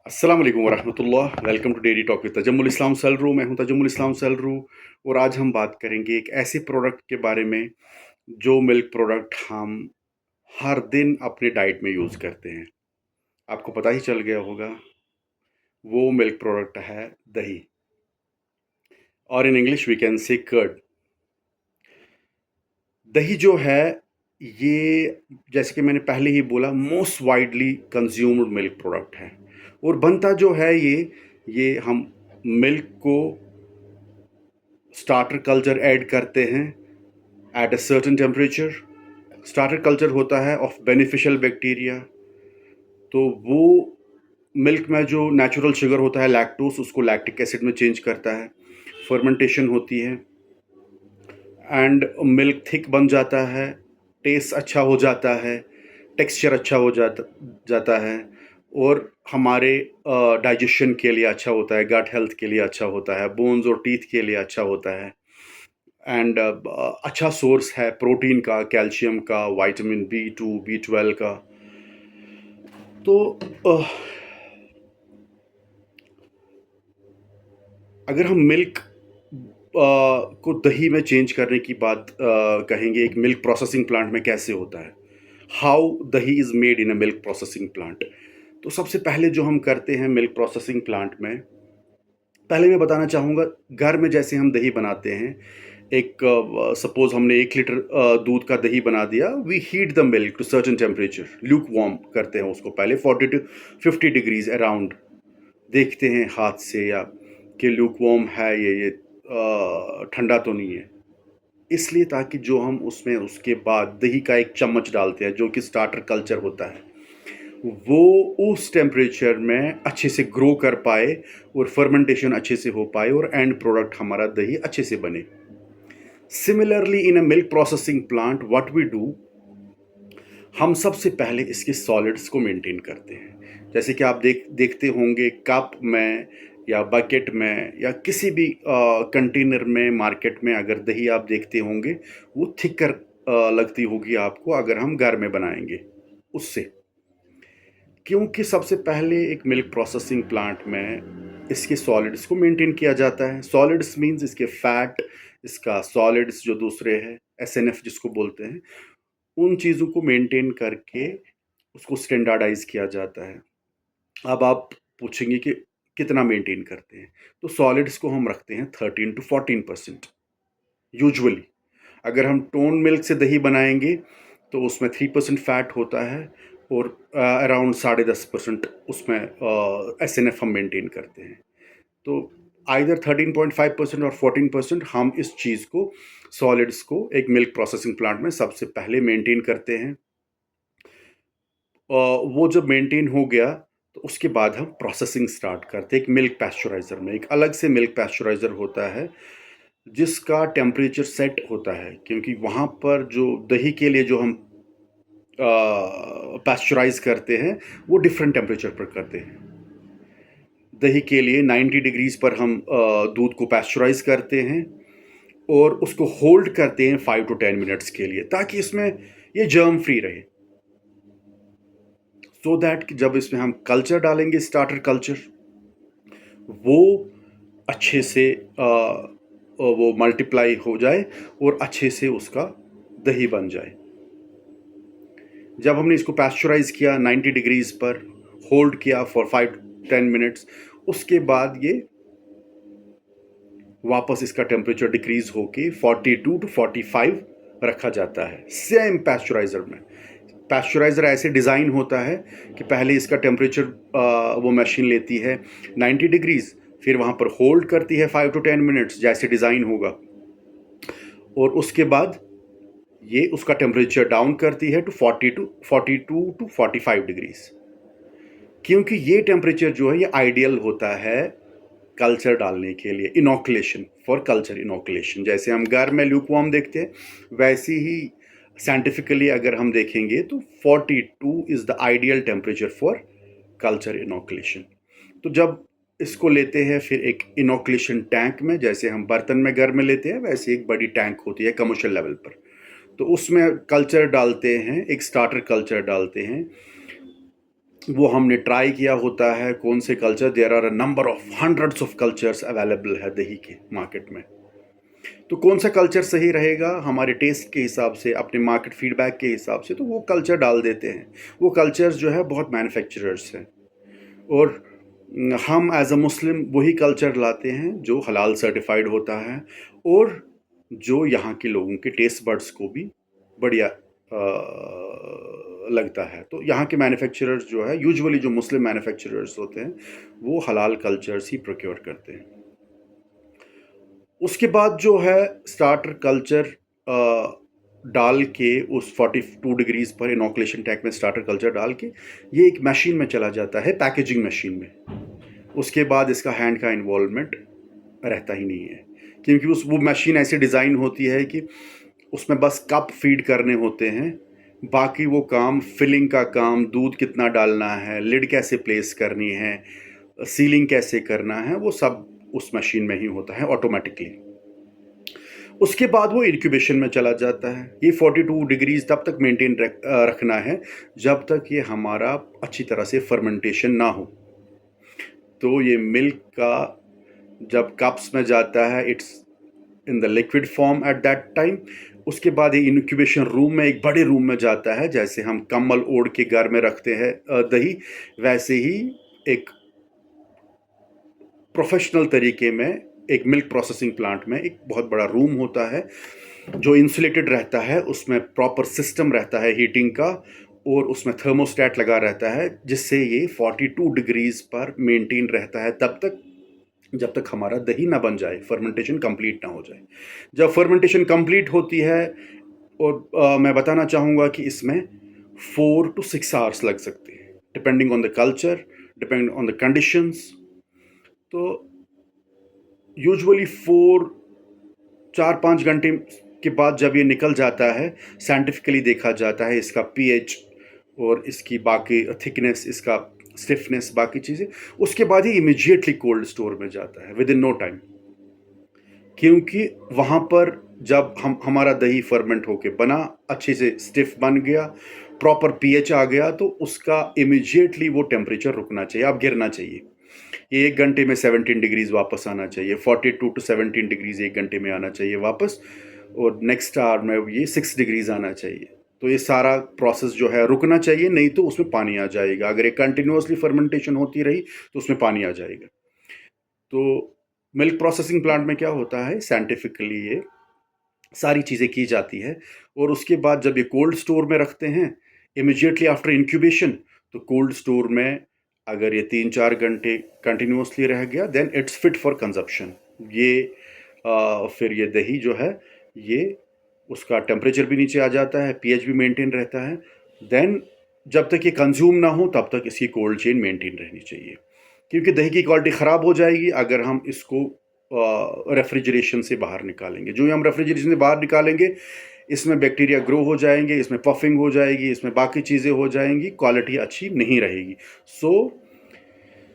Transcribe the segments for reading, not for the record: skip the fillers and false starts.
अस्सलाम वालेकुम वरहमतुल्लाह। Welcome to daily talk with Tajammul Islam Salroo. मैं हूं तजम्मुल इस्लाम सलरू और आज हम बात करेंगे एक ऐसे प्रोडक्ट के बारे में जो मिल्क प्रोडक्ट हम हर दिन अपने डाइट में यूज़ करते हैं। आपको पता ही चल गया होगा, वो मिल्क प्रोडक्ट है दही, और in English we can say curd. दही जो है, ये जैसे कि मैंने पहले ही बोला, most widely consumed milk product है। और बनता जो है ये हम मिल्क को स्टार्टर कल्चर ऐड करते हैं at a certain temperature. Starter culture होता है ऑफ बेनिफिशियल बैक्टीरिया। तो वो मिल्क में जो नेचुरल शुगर होता है लैक्टोस, उसको लैक्टिक एसिड में चेंज करता है। फर्मेंटेशन होती है एंड मिल्क थिक बन जाता है, टेस्ट अच्छा हो जाता है, टेक्सचर अच्छा हो जाता है, और हमारे डाइजेशन के लिए अच्छा होता है, गट हेल्थ के लिए अच्छा होता है, बोन्स और टीथ के लिए अच्छा होता है। एंड अच्छा सोर्स है प्रोटीन का, कैल्शियम का, विटामिन B2 B12 का। तो अगर हम मिल्क को दही में चेंज करने की बात कहेंगे, एक मिल्क प्रोसेसिंग प्लांट में कैसे होता है, हाउ दही is made in a milk processing plant. तो सबसे पहले जो हम करते हैं मिल्क प्रोसेसिंग प्लांट में, पहले मैं बताना चाहूँगा, घर में जैसे हम दही बनाते हैं, एक सपोज हमने 1 लीटर दूध का दही बना दिया। We heat the milk to certain temperature, lukewarm करते हैं उसको पहले 40 to 50 डिग्रीज अराउंड। देखते हैं हाथ से या कि ल्यूक वार्म है, ये ठंडा तो नहीं है, इसलिए ताकि जो हम उसमें उसके बाद दही का 1 चम्मच डालते हैं जो कि स्टार्टर कल्चर होता है, वो उस टेम्परेचर में अच्छे से ग्रो कर पाए और फर्मेंटेशन अच्छे से हो पाए और एंड प्रोडक्ट हमारा दही अच्छे से बने। Similarly in a milk processing plant what we do, हम सबसे पहले इसके सॉलिड्स को मेंटेन करते हैं। जैसे कि आप देखते होंगे कप में या बकेट में या किसी भी कंटेनर में, मार्केट में अगर दही आप देखते होंगे, वो थिकर लगती होगी आपको अगर हम घर में बनाएंगे उससे। क्योंकि सबसे पहले एक मिल्क प्रोसेसिंग प्लांट में इसके सॉलिड्स को मेंटेन किया जाता है। सॉलिड्स मींस इसके फैट, इसका सॉलिड्स जो दूसरे हैं, SNF जिसको बोलते हैं, उन चीज़ों को मेंटेन करके उसको स्टैंडर्डाइज किया जाता है। अब आप पूछेंगे कि कितना मेंटेन करते हैं, तो सॉलिड्स को हम रखते हैं 13 to 14% यूजुअली। अगर हम टोन मिल्क से दही बनाएंगे तो उसमें 3% फैट होता है और अराउंड 10.5% उसमें SNF हम मेंटेन करते हैं। तो आइदर 13.5% और 14% हम इस चीज़ को, सॉलिड्स को, एक मिल्क प्रोसेसिंग प्लांट में सबसे पहले मेंटेन करते हैं। वो जब मेंटेन हो गया तो उसके बाद हम प्रोसेसिंग स्टार्ट करते हैं एक मिल्क पैस्चराइज़र में। एक अलग से मिल्क पैस्चराइज़र होता है जिसका टेम्परेचर सेट होता है, क्योंकि वहाँ पर जो दही के लिए जो हम पैस्चराइज करते हैं वो डिफरेंट टेम्परेचर पर करते हैं। दही के लिए 90 डिग्रीज पर हम दूध को पैस्चराइज करते हैं और उसको होल्ड करते हैं 5 to 10 मिनट्स के लिए, ताकि इसमें ये जर्म फ्री रहे। सो दैट कि जब इसमें हम कल्चर डालेंगे, स्टार्टर कल्चर, वो अच्छे से वो मल्टीप्लाई हो जाए और अच्छे से उसका दही बन जाए। जब हमने इसको पैस्चराइज किया 90 डिग्रीज पर, होल्ड किया फॉर 5 to 10 मिनट्स, उसके बाद ये वापस इसका टेम्परेचर डिक्रीज होके 42 to 45 रखा जाता है सेम पैस्चराइज़र में। पैस्चराइज़र ऐसे डिज़ाइन होता है कि पहले इसका टेम्परेचर वो मशीन लेती है 90 डिग्रीज, फिर वहाँ पर होल्ड करती है 5 to 10 मिनट्स जैसे डिज़ाइन होगा, और उसके बाद ये उसका टेम्परेचर डाउन करती है टू 42 to 45 डिग्रीज। क्योंकि ये टेम्परेचर जो है ये आइडियल होता है कल्चर डालने के लिए, इनोकुलेशन, फॉर कल्चर इनोकुलेशन। जैसे हम घर में ल्यूकवार्म देखते हैं, वैसे ही साइंटिफिकली अगर हम देखेंगे तो 42 is the ideal temperature for culture inoculation. तो जब इसको लेते हैं फिर एक इनोकुलेशन टैंक में, जैसे हम बर्तन में घर में लेते हैं वैसे एक बड़ी टैंक होती है कमर्शियल लेवल पर, तो उसमें कल्चर डालते हैं, एक स्टार्टर कल्चर डालते हैं। वो हमने ट्राई किया होता है। कौन से culture, there are a number of hundreds of cultures available है दही के मार्केट में। तो कौन सा कल्चर सही रहेगा हमारे टेस्ट के हिसाब से, अपने मार्केट फीडबैक के हिसाब से, तो वो कल्चर डाल देते हैं। वो कल्चर्स जो है बहुत मैन्युफैक्चरर्स हैं, और हम एज अ मुस्लिम वही कल्चर लाते हैं जो हलाल सर्टिफाइड होता है, और जो यहाँ के लोगों के टेस्ट बड्स को भी बढ़िया लगता है। तो यहाँ के मैन्युफैक्चरर्स जो है, यूजुअली जो मुस्लिम मैन्युफैक्चरर्स होते हैं, वो हलाल कल्चर्स ही प्रोक्योर करते हैं। उसके बाद जो है स्टार्टर कल्चर डाल के उस 42 डिग्रीज पर इनोकुलेशन टैंक में स्टार्टर कल्चर डाल के ये एक मशीन में चला जाता है, पैकेजिंग मशीन में। उसके बाद इसका हैंड का इन्वॉल्वमेंट रहता ही नहीं है, क्योंकि वो मशीन ऐसी डिज़ाइन होती है कि उसमें बस कप फीड करने होते हैं, बाकी वो काम, फिलिंग का काम, दूध कितना डालना है, लिड कैसे प्लेस करनी है, सीलिंग कैसे करना है, वो सब उस मशीन में ही होता है ऑटोमेटिकली। उसके बाद वो इंक्यूबेशन में चला जाता है। ये 42 डिग्रीज तब तक मेंटेन रखना है जब तक ये हमारा अच्छी तरह से फर्मेंटेशन ना हो। तो ये मिल्क का जब कप्स में जाता है, it's in the liquid form at that time. उसके बाद ये इंक्यूबेशन रूम में, एक बड़े रूम में जाता है, जैसे हम कम्बल ओढ़ के घर में रखते हैं दही, वैसे ही एक प्रोफेशनल तरीके में एक मिल्क प्रोसेसिंग प्लांट में एक बहुत बड़ा रूम होता है जो इंसुलेटेड रहता है। उसमें प्रॉपर सिस्टम रहता है हीटिंग का, और उसमें थर्मोस्टेट लगा रहता है, जिससे ये 42 डिग्रीज पर मेंटेन रहता है तब तक जब तक हमारा दही ना बन जाए, फर्मेंटेशन कंप्लीट ना हो जाए। जब फर्मेंटेशन कंप्लीट होती है, और मैं बताना चाहूँगा कि इसमें 4 to 6 आवर्स लग सकते हैं, depending on the culture, depending on the conditions. तो यूजुअली 4-5 घंटे के बाद जब ये निकल जाता है, साइंटिफिकली देखा जाता है इसका पीएच और इसकी बाकी थिकनेस, इसका स्टिफनेस, बाकी चीज़ें, उसके बाद ही इमीडिएटली कोल्ड स्टोर में जाता है विद इन नो टाइम। क्योंकि वहाँ पर जब हमारा दही फर्मेंट होके बना, अच्छे से स्टिफ बन गया, प्रॉपर पीएच आ गया, तो उसका इमीडिएटली वो टेम्परेचर रुकना चाहिए, अब गिरना चाहिए। ये 1 घंटे में 17 डिग्रीज वापस आना चाहिए, 42 to 17 डिग्रीज 1 घंटे में आना चाहिए वापस, और नेक्स्ट आवर में ये 6 डिग्रीज आना चाहिए। तो ये सारा प्रोसेस जो है रुकना चाहिए, नहीं तो उसमें पानी आ जाएगा। अगर ये कंटिन्यूअसली फर्मेंटेशन होती रही तो उसमें पानी आ जाएगा। तो मिल्क प्रोसेसिंग प्लांट में क्या होता है, साइंटिफिकली ये सारी चीज़ें की जाती है, और उसके बाद जब ये कोल्ड स्टोर में रखते हैं इमिजिएटली आफ्टर इंक्यूबेशन, तो कोल्ड स्टोर में अगर ये 3-4 घंटे कंटिन्यूसली रह गया, then it's fit for consumption. ये फिर ये दही जो है, ये उसका टेम्परेचर भी नीचे आ जाता है, पीएच भी मेंटेन रहता है। देन जब तक ये कंज्यूम ना हो तब तक इसकी कोल्ड चेन मेंटेन रहनी चाहिए, क्योंकि दही की क्वालिटी ख़राब हो जाएगी अगर हम इसको रेफ्रिजरेशन से बाहर निकालेंगे। जो ही हम रेफ्रिजरेशन से बाहर निकालेंगे, इसमें बैक्टीरिया ग्रो हो जाएंगे, इसमें पफिंग हो जाएगी, इसमें बाकी चीज़ें हो जाएंगी, क्वालिटी अच्छी नहीं रहेगी। सो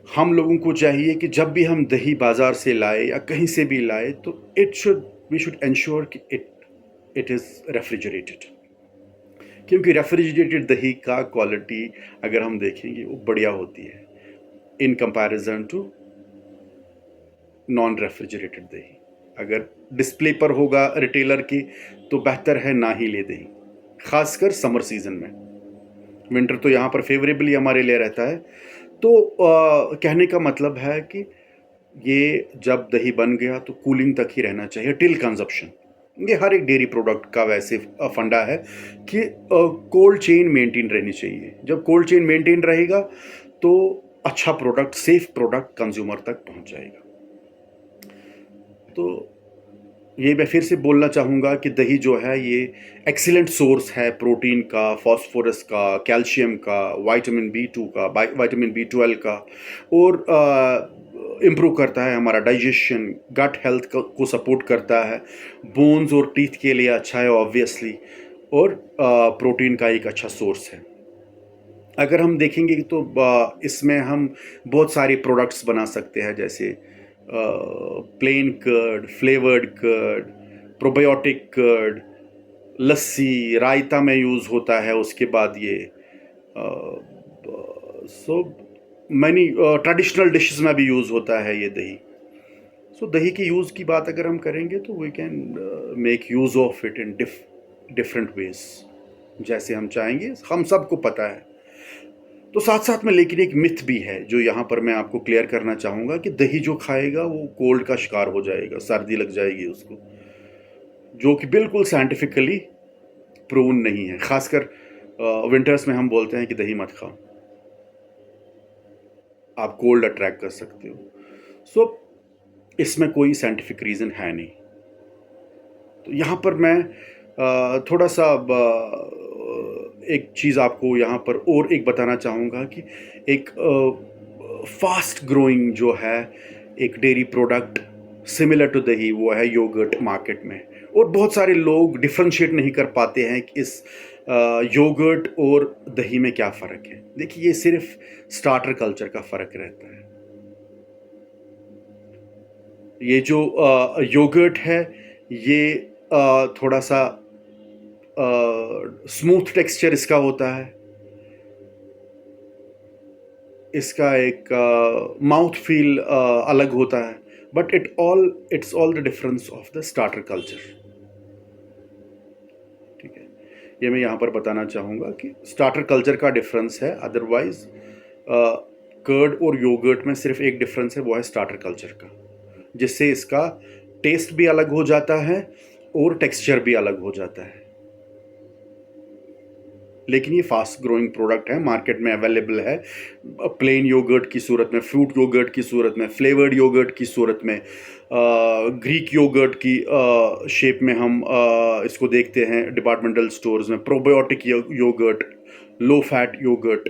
हम लोगों को चाहिए कि जब भी हम दही बाज़ार से लाए या कहीं से भी लाए, तो वी शुड इंश्योर कि इट इज़ रेफ्रिजरेटेड, क्योंकि रेफ्रिजरेटेड दही का क्वालिटी अगर हम देखेंगे वो बढ़िया होती है in comparison to non refrigerated दही। अगर डिस्प्ले पर होगा रिटेलर की, तो बेहतर है ना ही ले दही, खासकर समर सीजन में। विंटर तो यहाँ पर फेवरेबली हमारे लिए रहता है। तो कहने का मतलब है कि ये जब दही बन गया तो कूलिंग तक ही रहना चाहिए टिल कंजप्शन। ये हर एक डेयरी प्रोडक्ट का वैसे फंडा है कि कोल्ड चेन मेंटेन रहनी चाहिए। जब कोल्ड चेन मेंटेन रहेगा तो अच्छा प्रोडक्ट, सेफ प्रोडक्ट कंज्यूमर तक पहुंच जाएगा। तो ये मैं फिर से बोलना चाहूँगा कि दही जो है ये एक्सीलेंट सोर्स है प्रोटीन का, फास्फोरस का, कैल्शियम का, विटामिन B2 का, विटामिन B12 का, और इम्प्रूव करता है हमारा डाइजेशन, गट हेल्थ को सपोर्ट करता है, बोन्स और टीथ के लिए अच्छा है ऑब्वियसली, और प्रोटीन का एक अच्छा सोर्स है। अगर हम देखेंगे तो इसमें हम बहुत सारे प्रोडक्ट्स बना सकते हैं, जैसे plain curd, flavoured curd, probiotic curd, lassi, raita में यूज़ होता है। उसके बाद ये सो मैनी ट्रेडिशनल डिशेस में भी यूज़ होता है ये दही। सो दही के यूज़ की बात अगर हम करेंगे तो we can make use of it in different ways, जैसे हम चाहेंगे, हम सबको पता है। तो साथ साथ में लेकिन एक मिथ भी है जो यहाँ पर मैं आपको क्लियर करना चाहूँगा कि दही जो खाएगा वो कोल्ड का शिकार हो जाएगा, सर्दी लग जाएगी उसको, जो कि बिल्कुल साइंटिफिकली प्रूवन नहीं है। खासकर विंटर्स में हम बोलते हैं कि दही मत खाओ, आप कोल्ड अट्रैक्ट कर सकते हो। सो इसमें कोई साइंटिफिक रीज़न है नहीं। तो यहाँ पर मैं थोड़ा सा एक चीज़ आपको यहाँ पर और एक बताना चाहूँगा कि एक फास्ट ग्रोइंग जो है एक डेयरी प्रोडक्ट सिमिलर टू दही, वो है योगर्ट मार्केट में। और बहुत सारे लोग डिफ्रेंशिएट नहीं कर पाते हैं कि इस योगर्ट और दही में क्या फ़र्क है। देखिए, ये सिर्फ स्टार्टर कल्चर का फ़र्क रहता है। ये जो योगर्ट है ये थोड़ा सा स्मूथ टेक्सचर इसका होता है, इसका एक माउथ फील अलग होता है, but it's all the difference of the starter culture. ठीक है, ये मैं यहाँ पर बताना चाहूँगा कि स्टार्टर कल्चर का डिफरेंस है। अदरवाइज कर्ड और योगर्ट में सिर्फ एक डिफरेंस है, वो है स्टार्टर कल्चर का, जिससे इसका टेस्ट भी अलग हो जाता है और टेक्सचर भी अलग हो जाता है। लेकिन ये फास्ट ग्रोइंग प्रोडक्ट है, मार्केट में अवेलेबल है प्लेन योगर्ट की सूरत में, फ्रूट योगर्ट की सूरत में, फ्लेवर्ड योगर्ट की सूरत में, ग्रीक योगर्ट की शेप में हम इसको देखते हैं डिपार्टमेंटल स्टोर्स में, probiotic yoghurt, low fat yoghurt,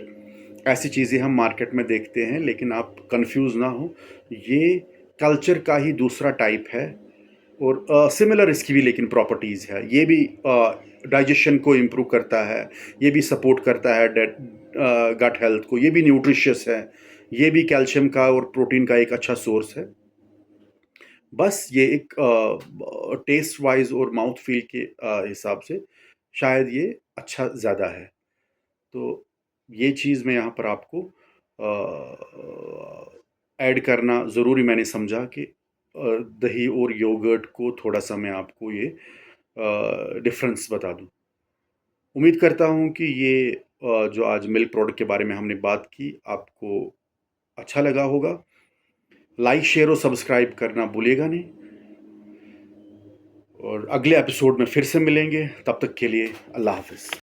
ऐसी चीज़ें हम मार्केट में देखते हैं। लेकिन आप कंफ्यूज ना हो, ये कल्चर का ही दूसरा टाइप है और सिमिलर इसकी भी लेकिन प्रॉपर्टीज़ है। ये भी डाइजेशन को इम्प्रूव करता है, ये भी सपोर्ट करता है गट हेल्थ को, ये भी न्यूट्रिशियस है, ये भी कैल्शियम का और प्रोटीन का एक अच्छा सोर्स है। बस ये एक टेस्ट वाइज और माउथ फील के हिसाब से शायद ये अच्छा ज़्यादा है। तो ये चीज़ मैं यहाँ पर आपको ऐड करना ज़रूरी मैंने समझा कि दही और योगर्ट को थोड़ा सा मैं आपको ये डिफरेंस बता दूं। उम्मीद करता हूँ कि ये जो आज मिल्क प्रोडक्ट के बारे में हमने बात की आपको अच्छा लगा होगा। लाइक, शेयर और सब्सक्राइब करना भूलिएगा नहीं, और अगले एपिसोड में फिर से मिलेंगे। तब तक के लिए अल्लाह हाफिज़।